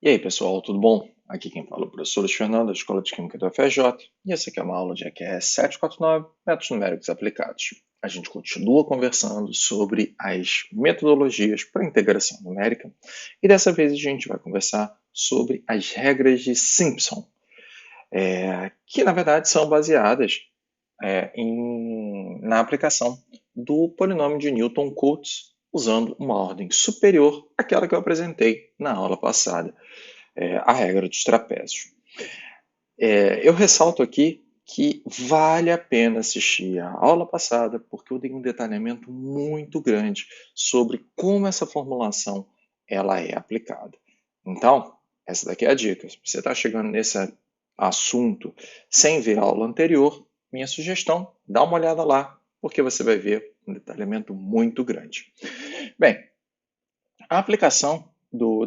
E aí, pessoal, tudo bom? Aqui quem fala é o professor Luiz Fernando, da Escola de Química do FJ, e essa aqui é uma aula de EQS 749, Métodos Numéricos Aplicados. A gente continua conversando sobre as metodologias para integração numérica, e dessa vez a gente vai conversar sobre as regras de Simpson, que na verdade são baseadas na aplicação do polinômio de Newton-Cotes usando uma ordem superior àquela que eu apresentei na aula passada, a regra dos trapézios. Eu ressalto aqui que vale a pena assistir a aula passada, porque eu dei um detalhamento muito grande sobre como essa formulação ela é aplicada. Então, essa daqui é a dica. Se você está chegando nesse assunto sem ver a aula anterior, minha sugestão, dá uma olhada lá, porque você vai ver um detalhamento muito grande. Bem, a aplicação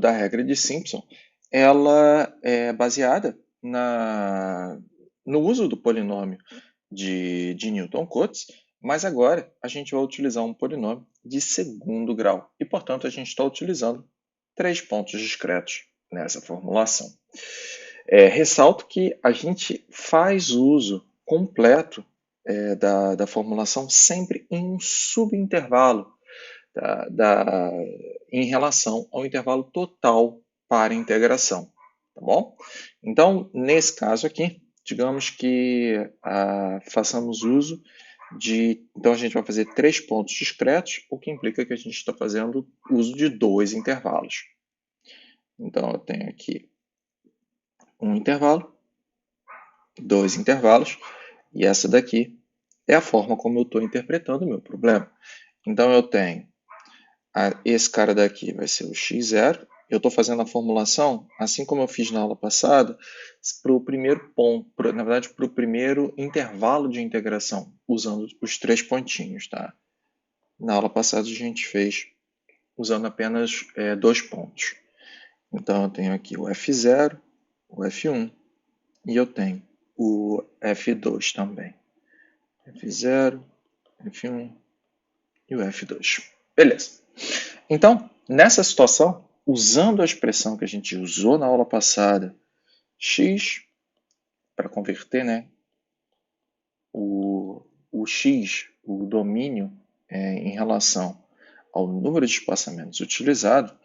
da regra de Simpson ela é baseada no uso do polinômio de Newton-Cotes, mas agora a gente vai utilizar um polinômio de segundo grau e, portanto, a gente está utilizando 3 pontos discretos nessa formulação. Ressalto que a gente faz uso completo da formulação sempre em um subintervalo da, em relação ao intervalo total para integração, tá bom? Então, nesse caso aqui, digamos que façamos uso então a gente vai fazer 3 pontos discretos, o que implica que a gente está fazendo uso de 2 intervalos. Então, eu tenho aqui um intervalo, 2 intervalos, e essa daqui é a forma como eu estou interpretando o meu problema. Então, eu tenho esse cara daqui vai ser o x0. Eu estou fazendo a formulação, assim como eu fiz na aula passada, para o primeiro ponto, na verdade, para o primeiro intervalo de integração, usando os 3 pontinhos. Tá? Na aula passada a gente fez usando apenas 2 pontos. Então eu tenho aqui o F0, o F1 e eu tenho o F2 também. F0, F1 e o F2. Beleza. Então, nessa situação, usando a expressão que a gente usou na aula passada, x, para converter o x, o domínio, em relação ao número de espaçamentos utilizado,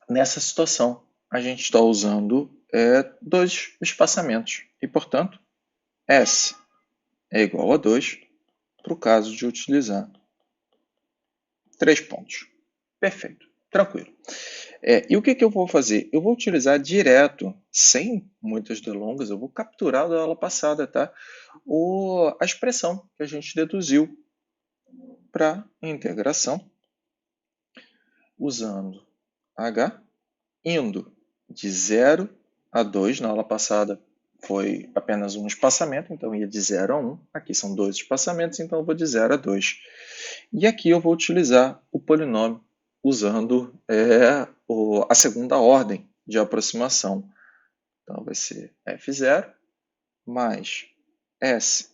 nessa situação a gente está usando 2 espaçamentos e, portanto, S é igual a 2 para o caso de utilizar 3 pontos. Perfeito, tranquilo. E o que eu vou fazer? Eu vou utilizar direto, sem muitas delongas, eu vou capturar da aula passada, tá? A expressão que a gente deduziu para integração, usando h, indo de 0 a 2, na aula passada foi apenas um espaçamento, então ia de 0 a 1, aqui são 2 espaçamentos, então eu vou de 0 a 2. E aqui eu vou utilizar o polinômio usando a segunda ordem de aproximação. Então vai ser F0 mais S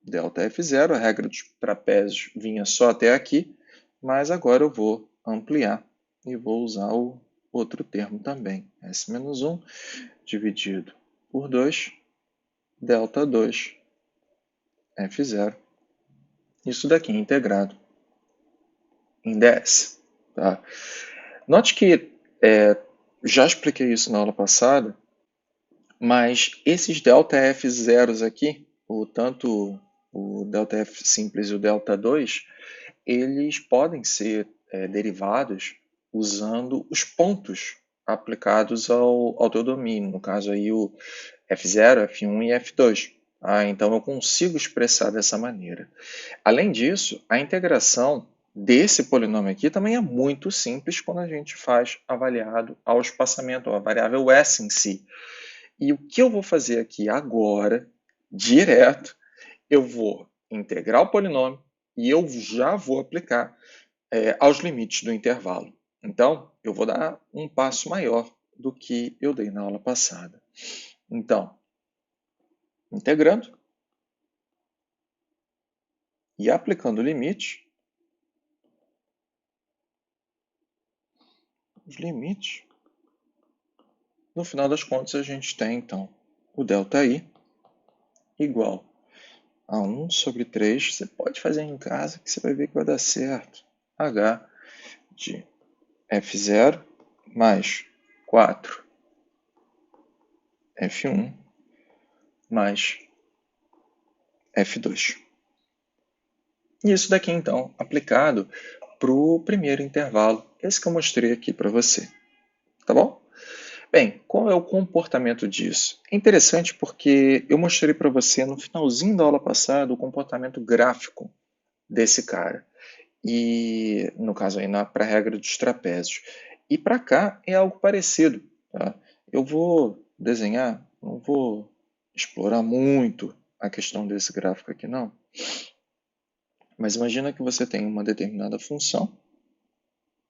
delta F0. A regra dos trapézios vinha só até aqui, mas agora eu vou ampliar e vou usar o outro termo também. S menos 1 dividido por 2, delta 2, F0. Isso daqui é integrado em ds. Tá? Note que já expliquei isso na aula passada, mas esses ΔF zeros aqui, tanto o ΔF simples e o delta 2, eles podem ser derivados usando os pontos aplicados ao teu domínio, no caso aí o F0, F1 e F2. Então eu consigo expressar dessa maneira. Além disso, a integração desse polinômio aqui também é muito simples quando a gente faz avaliado ao espaçamento, a variável S em si. E o que eu vou fazer aqui agora, direto, eu vou integrar o polinômio e eu já vou aplicar aos limites do intervalo. Então, eu vou dar um passo maior do que eu dei na aula passada. Então, integrando e aplicando o limite, os limites no final das contas, a gente tem, então, o ΔI igual a 1 sobre 3. Você pode fazer em casa que você vai ver que vai dar certo. H de F0 mais 4 F1 mais F2. E isso daqui, então, aplicado para o primeiro intervalo, esse que eu mostrei aqui para você. Tá bom? Bem, qual é o comportamento disso? É interessante porque eu mostrei para você no finalzinho da aula passada o comportamento gráfico desse cara. E, no caso aí, para a regra dos trapézios. E para cá é algo parecido. Tá? Eu vou desenhar, não vou explorar muito a questão desse gráfico aqui, não. Mas imagina que você tem uma determinada função.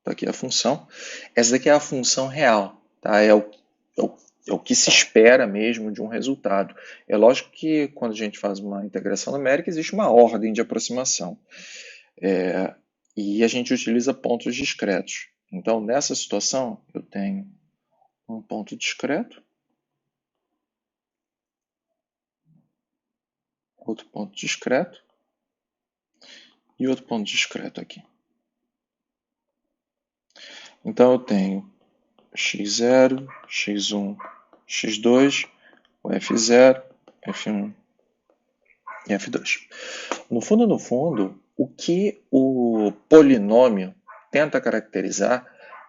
Tá aqui a função. Essa daqui é a função real. Tá? É o que se espera mesmo de um resultado. É lógico que quando a gente faz uma integração numérica, existe uma ordem de aproximação. E a gente utiliza pontos discretos. Então, nessa situação, eu tenho um ponto discreto, outro ponto discreto e outro ponto discreto aqui. Então, eu tenho x0, x1, x2, o f0, f1 e f2. No fundo, o que o polinômio tenta caracterizar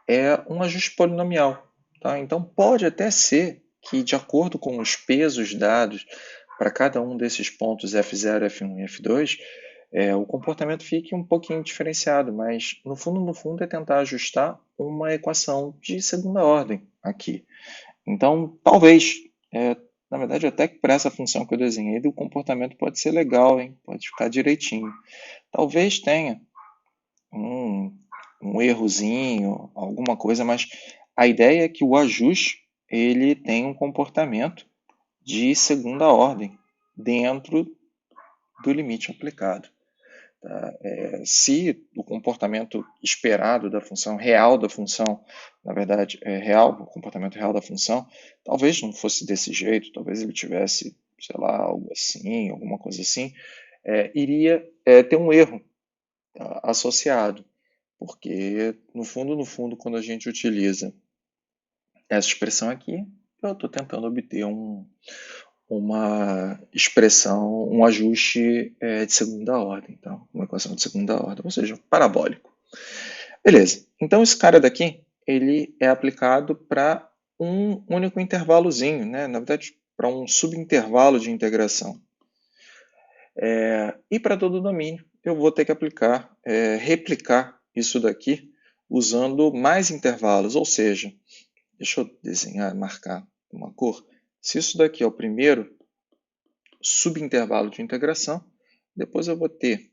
é um ajuste polinomial. Tá? Então, pode até ser que, de acordo com os pesos dados para cada um desses pontos f0, f1 e f2, o comportamento fique um pouquinho diferenciado, mas no fundo é tentar ajustar uma equação de segunda ordem aqui. Então, talvez, na verdade, até que para essa função que eu desenhei, o comportamento pode ser legal, hein? Pode ficar direitinho. Talvez tenha um errozinho, alguma coisa, mas a ideia é que o ajuste ele tem um comportamento de segunda ordem dentro do limite aplicado. Tá? Se o comportamento esperado da função, real da função, na verdade, real, o comportamento real da função, talvez não fosse desse jeito, talvez ele tivesse, sei lá, algo assim, alguma coisa assim, iria ter um erro associado, porque no fundo, quando a gente utiliza essa expressão aqui, eu estou tentando obter uma expressão, um ajuste de segunda ordem, então, uma equação de segunda ordem, ou seja, parabólico. Beleza, então esse cara daqui, ele é aplicado para um único intervalozinho, né? Na verdade, para um subintervalo de integração. E para todo o domínio, eu vou ter que replicar isso daqui usando mais intervalos, ou seja, deixa eu desenhar, marcar uma cor. Se isso daqui é o primeiro subintervalo de integração, depois eu vou ter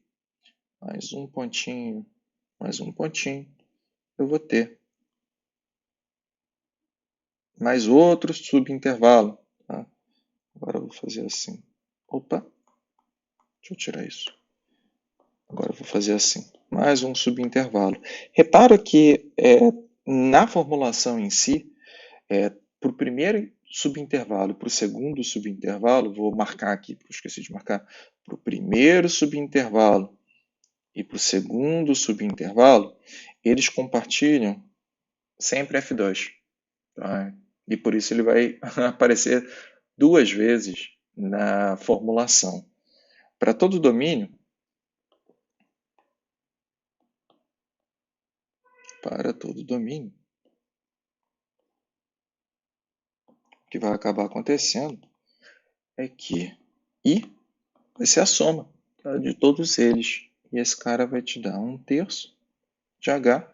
mais um pontinho, eu vou ter mais outro subintervalo. Tá? Agora eu vou fazer assim. Opa, deixa eu tirar isso. Agora eu vou fazer assim, mais um subintervalo. Repara que na formulação em si, para o primeiro subintervalo, para o segundo subintervalo, vou marcar aqui, porque eu esqueci de marcar, para o primeiro subintervalo e para o segundo subintervalo, eles compartilham sempre F2. Tá? E por isso ele vai aparecer duas vezes na formulação. Para todo domínio, o que vai acabar acontecendo é que I vai ser a soma, tá, de todos eles. E esse cara vai te dar 1/3 de H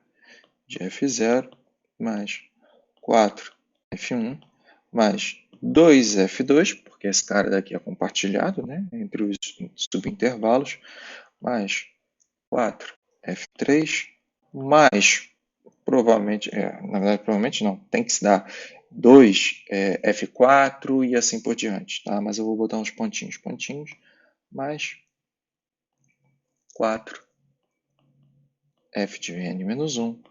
de F0 mais 4 F1 mais 2F2, porque esse cara daqui é compartilhado, né, entre os subintervalos, mais 4F3 mais, na verdade, provavelmente não, tem que se dar 2 F4 e assim por diante, tá? Mas eu vou botar uns pontinhos, mais 4 F de n menos 1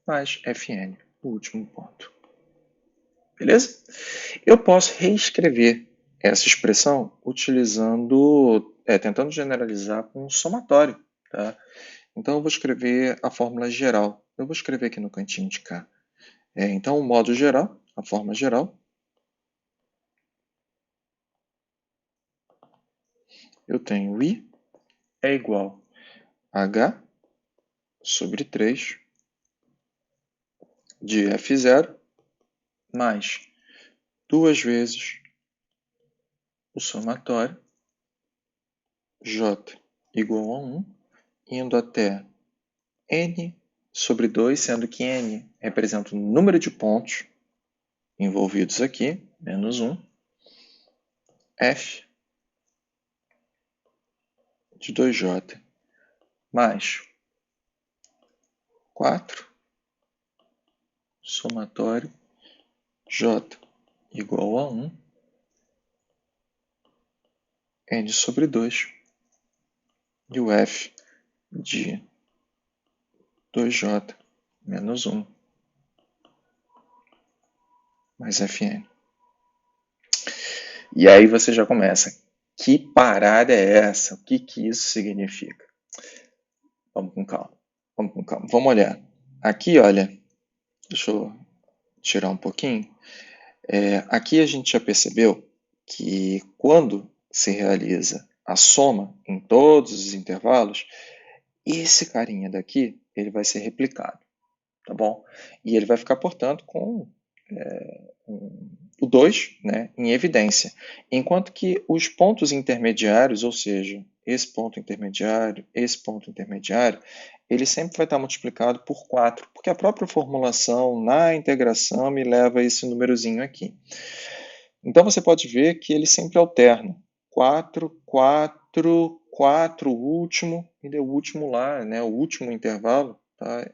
mais Fn, o último ponto. beleza? Eu posso reescrever essa expressão utilizando, tentando generalizar com um somatório, tá? Então, eu vou escrever a fórmula geral. Eu vou escrever aqui no cantinho de cá. Então, o modo geral, a forma geral, eu tenho I é igual a H sobre 3 de F0 mais 2 vezes o somatório J igual a 1, indo até N sobre 2, sendo que N representa o número de pontos envolvidos aqui, menos 1, F de 2J mais 4, somatório J igual a 1, N sobre 2, e o F de 2J menos 1 mais Fn. E aí você já começa. Que parada é essa? O que isso significa? Vamos com calma. Vamos com calma. Vamos olhar. Aqui, olha, deixa eu tirar um pouquinho. Aqui a gente já percebeu que quando se realiza a soma em todos os intervalos, esse carinha daqui ele vai ser replicado, tá bom? E ele vai ficar, portanto, com o 2, né, em evidência. Enquanto que os pontos intermediários, ou seja, esse ponto intermediário, ele sempre vai estar multiplicado por 4, porque a própria formulação na integração me leva a esse númerozinho aqui. Então você pode ver que ele sempre alterna. 4, 4, 4, o último, e o último lá, né, o último intervalo, tá,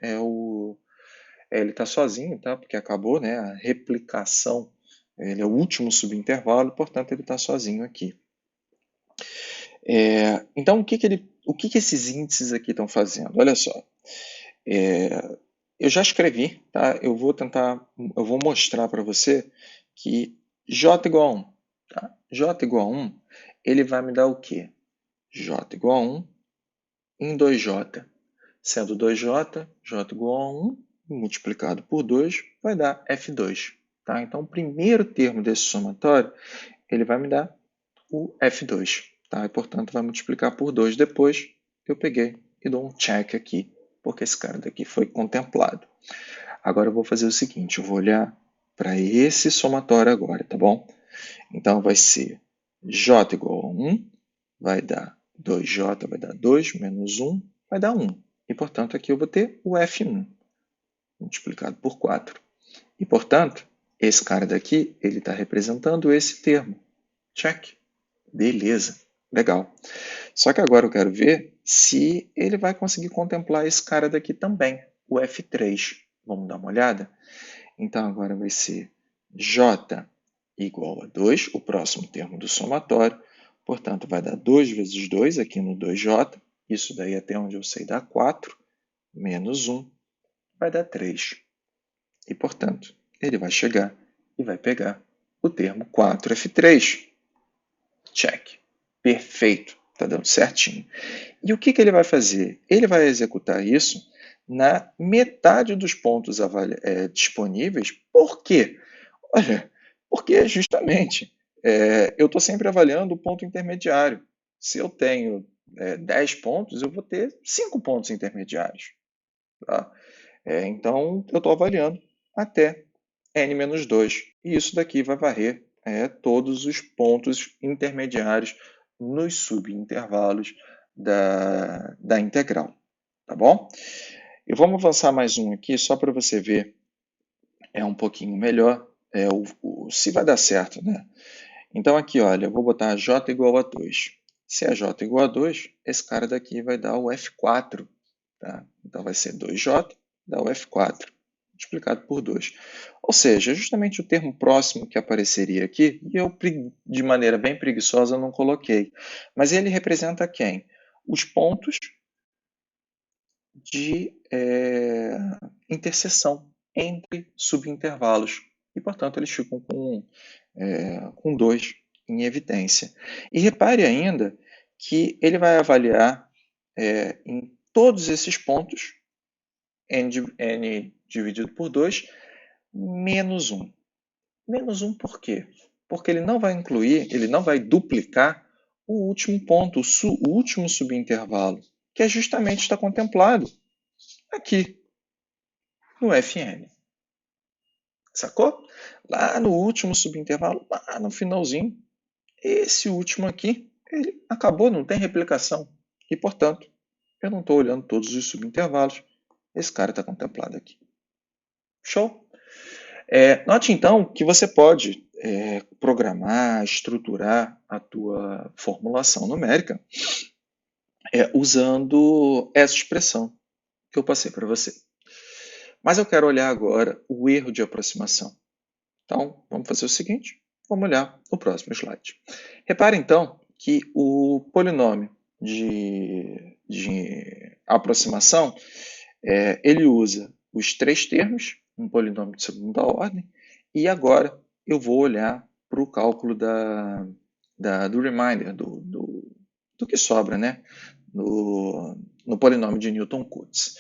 ele está sozinho, tá, porque acabou, né, a replicação. Ele é o último subintervalo, portanto ele está sozinho aqui. Então o que esses índices aqui estão fazendo? Olha só, eu já escrevi, tá? Eu vou mostrar para você que J igual a 1. Tá? J igual a 1, ele vai me dar o quê? J igual a 1 em 2J. Sendo 2J, J igual a 1, multiplicado por 2, vai dar F2. Tá? Então, o primeiro termo desse somatório, ele vai me dar o F2. Tá? E, portanto, vai multiplicar por 2 depois. Eu peguei e dou um check aqui, porque esse cara daqui foi contemplado. Agora eu vou fazer o seguinte, eu vou olhar para esse somatório agora, tá bom? Então vai ser J igual a 1, vai dar 2J, vai dar 2, menos 1, vai dar 1. E, portanto, aqui eu vou ter o F1, multiplicado por 4. E, portanto, esse cara daqui, ele está representando esse termo. Check. Beleza. Legal. Só que agora eu quero ver se ele vai conseguir contemplar esse cara daqui também, o F3. Vamos dar uma olhada? Então, agora vai ser J igual a 2, o próximo termo do somatório. Portanto, vai dar 2 vezes 2 aqui no 2J. Isso daí até onde eu sei dá 4, menos 1, vai dar 3. E, portanto, ele vai chegar e vai pegar o termo 4F3. Check. Perfeito. Está dando certinho. E o que ele vai fazer? Ele vai executar isso na metade dos pontos disponíveis. Por quê? Olha, porque justamente eu estou sempre avaliando o ponto intermediário. Se eu tenho 10 pontos, eu vou ter 5 pontos intermediários. Tá? Então, eu estou avaliando até n-2. E isso daqui vai varrer todos os pontos intermediários nos subintervalos da integral. Tá bom? E vamos avançar mais um aqui, só para você ver um pouquinho melhor se vai dar certo, né? Então aqui, olha, eu vou botar J igual a 2. Se é J igual a 2, esse cara daqui vai dar o F4. Tá? Então vai ser 2J, dá o F4, multiplicado por 2. Ou seja, justamente o termo próximo que apareceria aqui, e eu, de maneira bem preguiçosa, não coloquei. Mas ele representa quem? Os pontos de interseção entre subintervalos. e, portanto, eles ficam com 2 em evidência. E repare ainda que ele vai avaliar em todos esses pontos, n dividido por 2, menos 1. Menos 1 por quê? Porque ele não vai incluir, ele não vai duplicar o último ponto, o último subintervalo, que é justamente está contemplado aqui no Fn. Sacou? Lá no último subintervalo, lá no finalzinho, esse último aqui, ele acabou, não tem replicação. E, portanto, eu não estou olhando todos os subintervalos. Esse cara está contemplado aqui. Show? Note, então, que você pode programar, estruturar a tua formulação numérica usando essa expressão que eu passei para você. Mas eu quero olhar agora o erro de aproximação. Então, vamos fazer o seguinte, vamos olhar o próximo slide. Repare, então, que o polinômio de aproximação, ele usa os 3 termos, um polinômio de segunda ordem, e agora eu vou olhar para o cálculo do remainder, do que sobra, né? no polinômio de Newton-Cotes.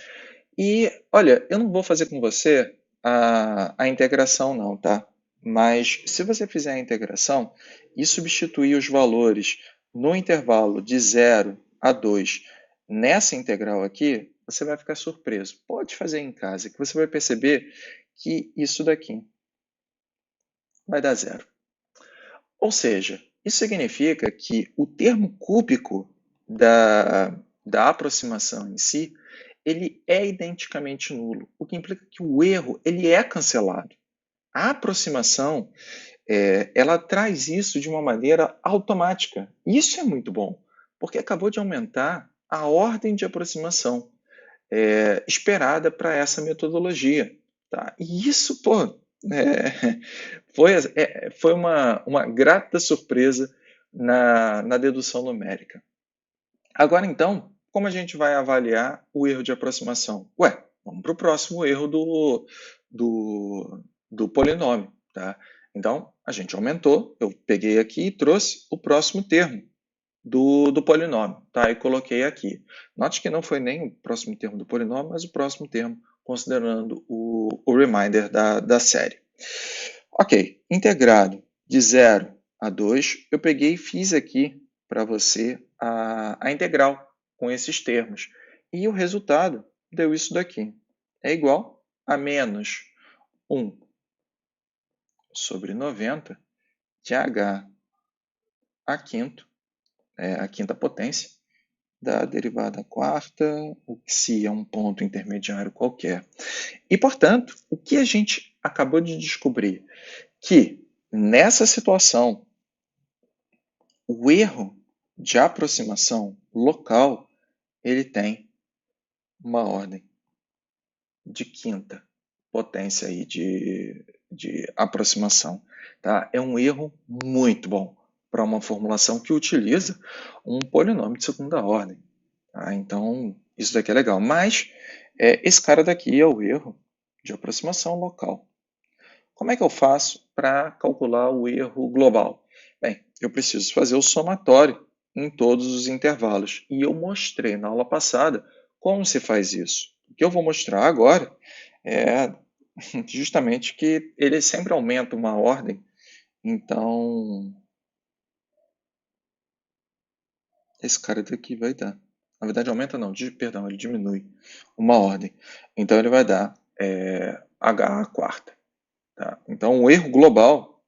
E, olha, eu não vou fazer com você a integração não, tá? Mas se você fizer a integração e substituir os valores no intervalo de 0 a 2 nessa integral aqui, você vai ficar surpreso. Pode fazer em casa, que você vai perceber que isso daqui vai dar 0. Ou seja, isso significa que o termo cúbico da aproximação em si, ele é identicamente nulo, o que implica que o erro ele é cancelado. A aproximação, ela traz isso de uma maneira automática. Isso é muito bom, porque acabou de aumentar a ordem de aproximação esperada para essa metodologia. Tá? E isso, foi uma grata surpresa na dedução numérica. Agora, então, como a gente vai avaliar o erro de aproximação? Vamos para o próximo erro do polinômio. Tá? Então, a gente aumentou, eu peguei aqui e trouxe o próximo termo do polinômio, tá? E coloquei aqui. Note que não foi nem o próximo termo do polinômio, mas o próximo termo, considerando o remainder da série. Ok, integrado de 0 a 2, eu peguei e fiz aqui para você a integral com esses termos. E o resultado deu isso daqui. É igual a menos 1 sobre 90 de h a quinto, a quinta potência, da derivada quarta, o que se é um ponto intermediário qualquer. E, portanto, o que a gente acabou de descobrir? Que, nessa situação, o erro de aproximação local, ele tem uma ordem de quinta potência aí de aproximação. Tá? É um erro muito bom para uma formulação que utiliza um polinômio de segunda ordem. Tá? Então, isso daqui é legal. Mas, esse cara daqui é o erro de aproximação local. Como é que eu faço para calcular o erro global? Bem, eu preciso fazer o somatório em todos os intervalos. E eu mostrei na aula passada como se faz isso. O que eu vou mostrar agora é justamente que ele sempre aumenta uma ordem. Então, esse cara daqui vai dar. Na verdade, aumenta não, perdão, ele diminui uma ordem. Então, ele vai dar h à quarta. Tá? Então, o erro global,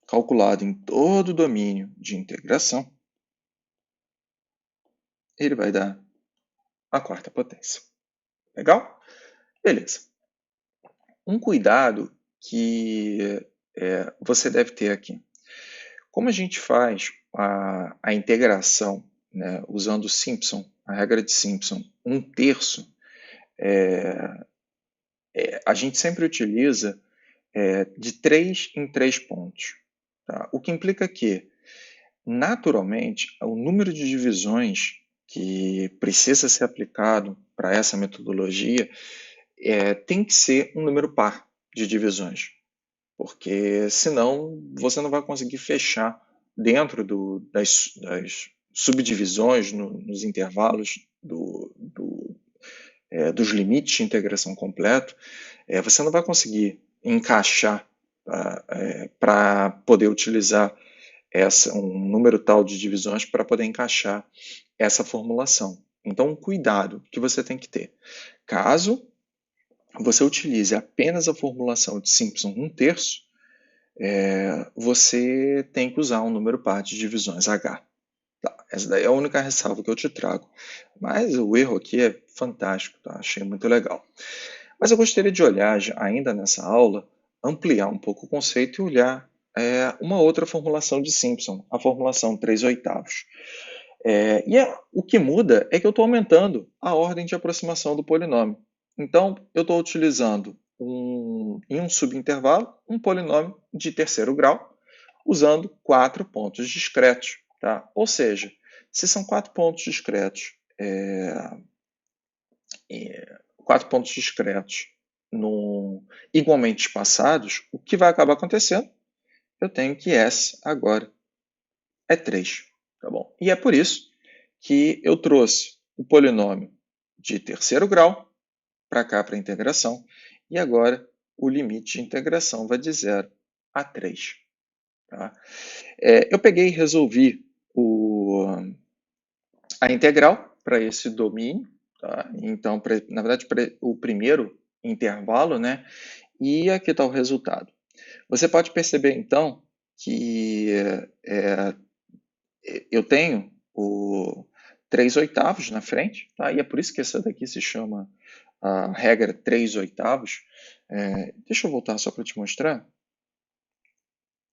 calculado em todo o domínio de integração, ele vai dar a quarta potência. Legal? Beleza. Um cuidado que você deve ter aqui. Como a gente faz a integração, né, usando Simpson, a regra de Simpson, 1/3, a gente sempre utiliza de 3 em 3 pontos. Tá? O que implica que, naturalmente, o número de divisões que precisa ser aplicado para essa metodologia tem que ser um número par de divisões. porque senão você não vai conseguir fechar dentro das subdivisões, nos intervalos dos limites de integração completo, você não vai conseguir encaixar para poder utilizar um número tal de divisões para poder encaixar essa formulação. Então, um cuidado que você tem que ter. Caso você utilize apenas a formulação de Simpson 1/3, você tem que usar um número par de divisões H. Tá, essa daí é a única ressalva que eu te trago. Mas o erro aqui é fantástico, tá? Achei muito legal. Mas eu gostaria de olhar, ainda nessa aula, ampliar um pouco o conceito e olhar uma outra formulação de Simpson, a formulação 3/8. O que muda é que eu estou aumentando a ordem de aproximação do polinômio. Então, eu estou utilizando em um subintervalo um polinômio de terceiro grau, usando 4 pontos discretos. Tá? Ou seja, se são 4 pontos discretos, 4 pontos discretos igualmente espaçados, o que vai acabar acontecendo? Eu tenho que S agora é 3. Tá bom? E é por isso que eu trouxe o polinômio de terceiro grau para cá, para a integração, e agora o limite de integração vai de 0 a 3. Tá? Eu peguei e resolvi a integral para esse domínio, tá? Então, na verdade, para o primeiro intervalo, né? E aqui está o resultado. Você pode perceber, então, que eu tenho o 3/8 na frente, tá? E é por isso que essa daqui se chama a regra 3/8. Deixa eu voltar só para te mostrar.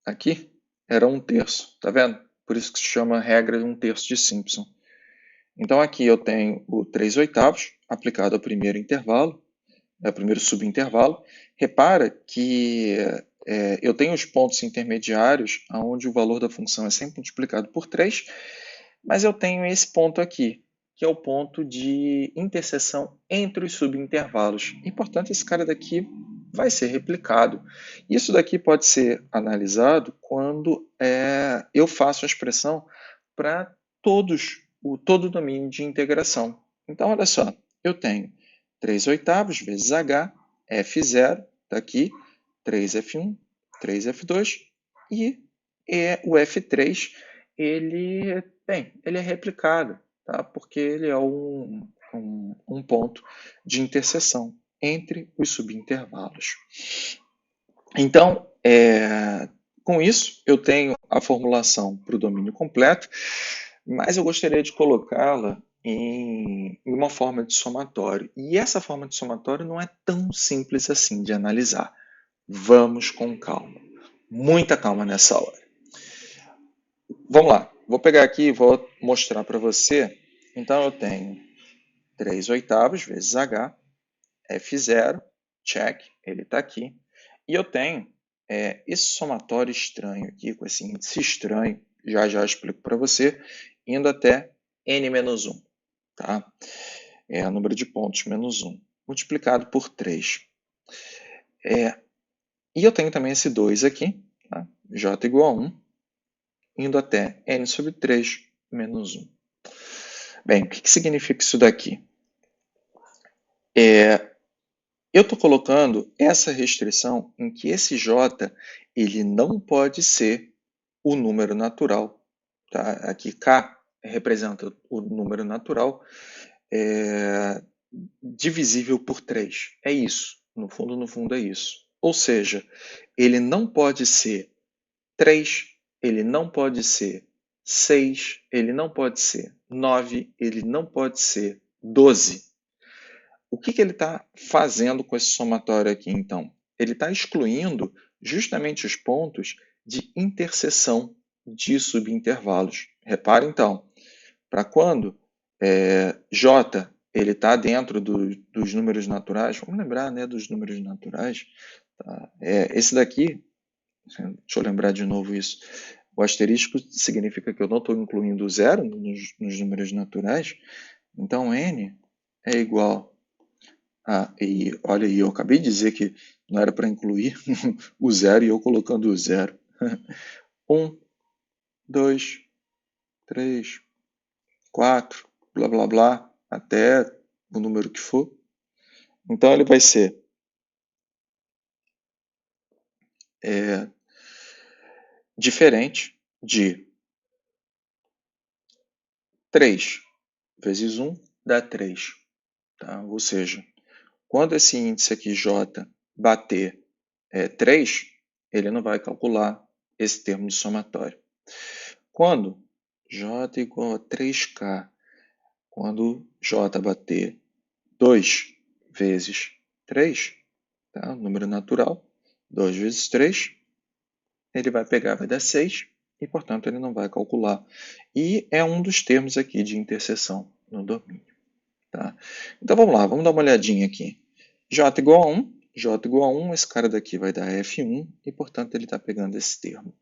Aqui era 1/3, tá vendo? Por isso que se chama regra 1/3 de Simpson. Então aqui eu tenho o 3/8 aplicado ao primeiro intervalo, ao primeiro subintervalo. Repara que eu tenho os pontos intermediários, onde o valor da função é sempre multiplicado por 3, mas eu tenho esse ponto aqui, que é o ponto de interseção entre os subintervalos. E, portanto, esse cara daqui vai ser replicado. Isso daqui pode ser analisado quando eu faço a expressão para todo o domínio de integração. Então, olha só, eu tenho 3/8 vezes H, F0, está aqui, 3F1, 3F2, e o F3, ele é replicado, tá? Porque ele é um ponto de interseção entre os subintervalos. Então, com isso, eu tenho a formulação para o domínio completo, mas eu gostaria de colocá-la em uma forma de somatório. E essa forma de somatório não é tão simples assim de analisar. Vamos com calma. Muita calma nessa hora. Vamos lá. Vou pegar aqui e vou mostrar para você. Então, eu tenho 3/8 vezes H, F0, check, ele está aqui. E eu tenho esse somatório estranho aqui, com esse índice estranho, já explico para você, indo até n-1, tá? É o número de pontos menos 1, multiplicado por 3. E eu tenho também esse 2 aqui, tá? J igual a 1, indo até n sobre 3 menos 1. Bem, o que significa isso daqui? Eu estou colocando essa restrição em que esse J ele não pode ser o número natural. Tá? Aqui K representa o número natural divisível por 3. É isso. No fundo é isso. Ou seja, ele não pode ser 3, ele não pode ser 6, ele não pode ser 9, ele não pode ser 12. O que ele está fazendo com esse somatório aqui, então? Ele está excluindo justamente os pontos de interseção de subintervalos. Repare, então, para quando J está dentro dos números naturais, vamos lembrar, né, dos números naturais, tá? Esse daqui, deixa eu lembrar de novo isso, o asterisco significa que eu não estou incluindo o zero nos números naturais, então n é igual e olha aí, eu acabei de dizer que Não era para incluir o zero e eu colocando o zero. 1, 2, 3, 4, blá blá blá, até o número que for. Então ele vai ser diferente de 3 vezes 1 dá 3. Tá? Ou seja, quando esse índice aqui, J, bater 3, ele não vai calcular esse termo de somatório. Quando J igual a 3K, quando J bater 2 vezes 3, tá? Número natural, 2 vezes 3, ele vai pegar, vai dar 6, e, portanto, ele não vai calcular. E é um dos termos aqui de interseção no domínio. Tá? Então, vamos lá, vamos dar uma olhadinha aqui. J igual a 1, J igual a 1, esse cara daqui vai dar F1, e, portanto, ele está pegando esse termo.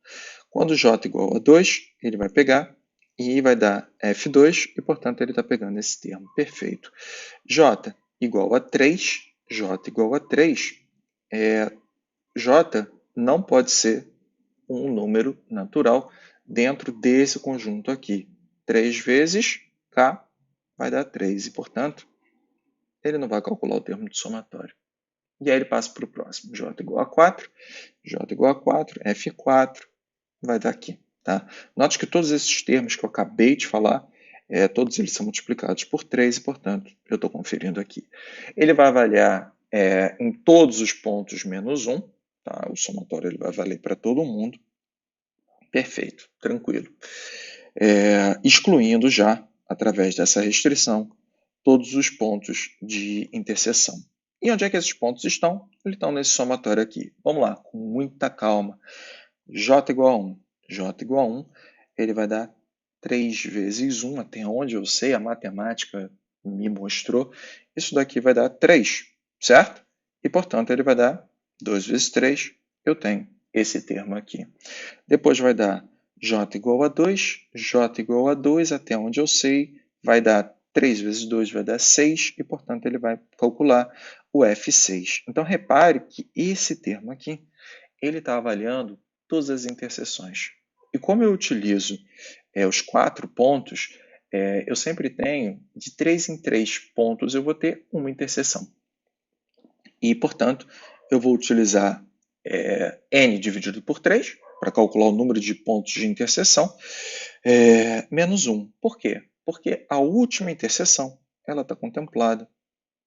Quando J igual a 2, ele vai pegar, e vai dar F2, e, portanto, ele está pegando esse termo. Perfeito. J igual a 3, J igual a 3, J não pode ser um número natural dentro desse conjunto aqui. 3 vezes K vai dar 3, e, portanto, ele não vai calcular o termo de somatório. E aí ele passa para o próximo. J igual a 4, J igual a 4, F4, vai dar aqui. Tá? Note que todos esses termos que eu acabei de falar, todos eles são multiplicados por 3 e, portanto, eu estou conferindo aqui. Ele vai avaliar em todos os pontos menos 1. Tá? O somatório ele vai valer para todo mundo. Perfeito, tranquilo. Excluindo já, através dessa restrição, todos os pontos de interseção. E onde é que esses pontos estão? Eles estão nesse somatório aqui. Vamos lá, com muita calma. J igual a 1. J igual a 1, ele vai dar 3 vezes 1, até onde eu sei, a matemática me mostrou. Isso daqui vai dar 3, certo? E, portanto, ele vai dar 2 vezes 3, eu tenho esse termo aqui. Depois vai dar J igual a 2, J igual a 2, até onde eu sei, vai dar 3 vezes 2 vai dar 6, e, portanto, ele vai calcular o F6. Então, repare que esse termo aqui, ele está avaliando todas as interseções. E como eu utilizo os 4 pontos, eu sempre tenho, de 3 em 3 pontos, eu vou ter uma interseção. E, portanto, eu vou utilizar n dividido por 3, para calcular o número de pontos de interseção, menos 1. Por quê? Porque a última interseção ela está contemplada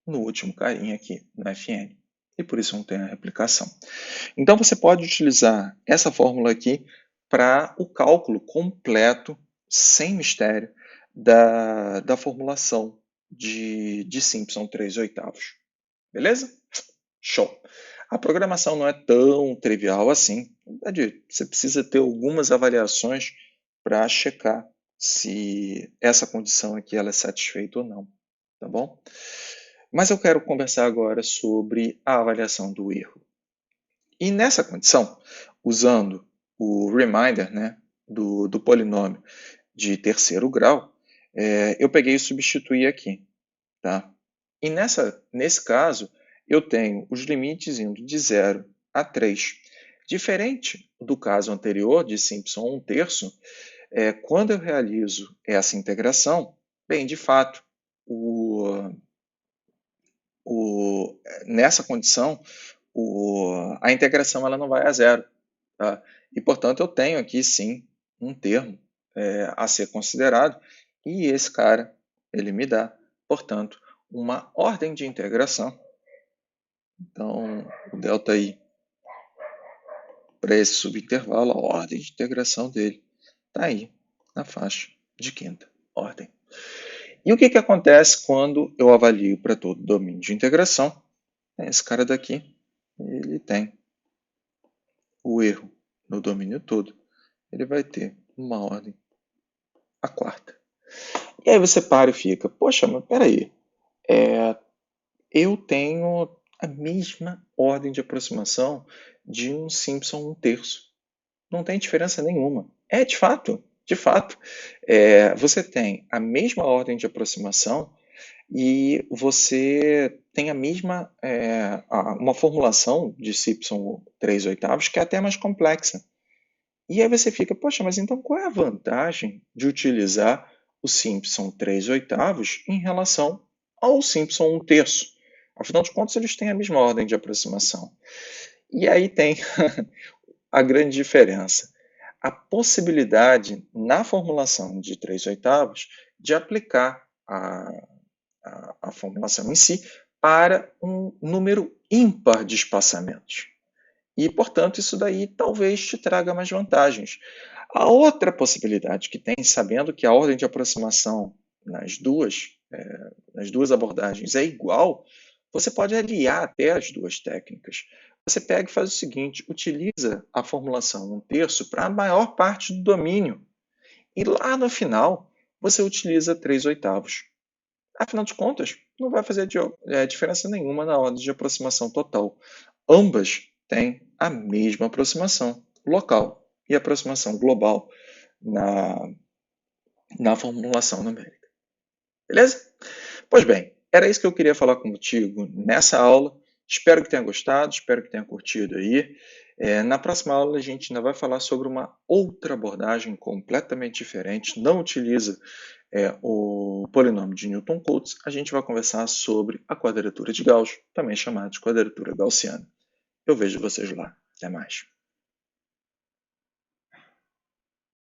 no último carinha aqui, no Fn. E por isso não tem a replicação. Então, você pode utilizar essa fórmula aqui para o cálculo completo, sem mistério, da formulação de Simpson 3/8. Beleza? Show! A programação não é tão trivial assim. Na verdade, você precisa ter algumas avaliações para checar se essa condição aqui ela é satisfeita ou não. Tá bom? Mas eu quero conversar agora sobre a avaliação do erro. E nessa condição, usando o reminder, né, do polinômio de terceiro grau, eu peguei e substituí aqui. Tá? E nesse caso, eu tenho os limites indo de 0 a 3. Diferente do caso anterior, de Simpson 1/3, quando eu realizo essa integração, bem, de fato, nessa condição, a integração ela não vai a zero. Tá? E, portanto, eu tenho aqui, sim, um termo a ser considerado, e esse cara ele me dá, portanto, uma ordem de integração. Então, o ΔI para esse subintervalo, a ordem de integração dele está aí, na faixa de quinta ordem. E o que acontece quando eu avalio para todo domínio de integração? Esse cara daqui, ele tem o erro no domínio todo, ele vai ter uma ordem a quarta. E aí você para e fica, poxa, mas peraí, eu tenho a mesma ordem de aproximação de um Simpson 1/3. Não tem diferença nenhuma. De fato, você tem a mesma ordem de aproximação e você tem a mesma, uma formulação de Simpson 3/8 que é até mais complexa. E aí você fica, poxa, mas então qual é a vantagem de utilizar o Simpson 3/8 em relação ao Simpson 1/3? Afinal de contas, eles têm a mesma ordem de aproximação. E aí tem a grande diferença. A possibilidade, na formulação de 3/8, de aplicar a formulação em si para um número ímpar de espaçamentos. E, portanto, isso daí talvez te traga mais vantagens. A outra possibilidade que tem, sabendo que a ordem de aproximação nas duas abordagens é igual, você pode aliar até as duas técnicas. Você pega e faz o seguinte, utiliza a formulação 1/3 para a maior parte do domínio. E lá no final, você utiliza 3/8. Afinal de contas, não vai fazer diferença nenhuma na ordem de aproximação total. Ambas têm a mesma aproximação local e aproximação global na, na formulação numérica. Beleza? Pois bem, era isso que eu queria falar contigo nessa aula. Espero que tenha gostado, espero que tenha curtido aí. Na próxima aula a gente ainda vai falar sobre uma outra abordagem completamente diferente. Não utiliza o polinômio de Newton-Cotes. A gente vai conversar sobre a quadratura de Gauss, também chamada de quadratura gaussiana. Eu vejo vocês lá. Até mais.